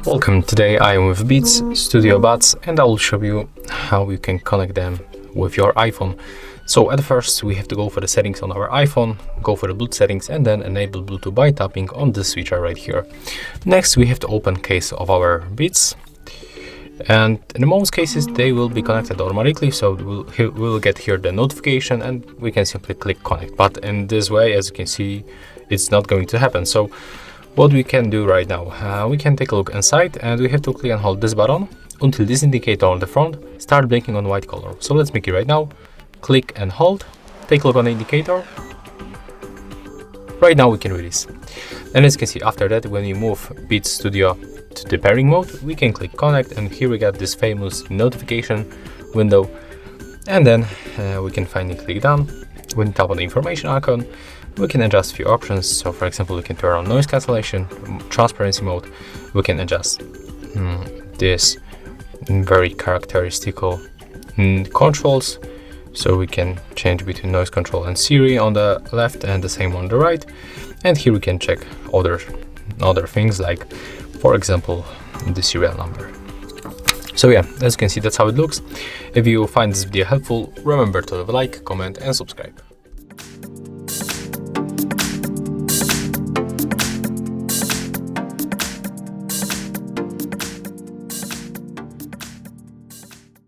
Welcome, today I am with Beats Studio Buds and I will show you how you can connect them with your iPhone. So at first we have to go for the settings on our iPhone, go for the Bluetooth settings and then enable Bluetooth by tapping on this switcher right here. Next we have to open case of our Beats, and in most cases they will be connected automatically, so we'll get here the notification and we can simply click connect. But in this way, as you can see, it's not going to happen. So what we can do right now, we can take a look inside and we have to click and hold this button until this indicator on the front start blinking on white color. So let's make it right now. Click and hold, take a look on the indicator. Right now we can release. And as you can see, after that, when we move Beats Studio to the pairing mode, we can click connect and here we got this famous notification window. And then we can finally click done. When we tap on the information icon, we can adjust a few options. So for example, we can turn on noise cancellation, transparency mode. We can adjust this very characteristical controls. So we can change between noise control and Siri on the left and the same on the right. And here we can check other things like, for example, the serial number. So yeah, as you can see, that's how it looks. If you find this video helpful, remember to leave a like, comment and subscribe.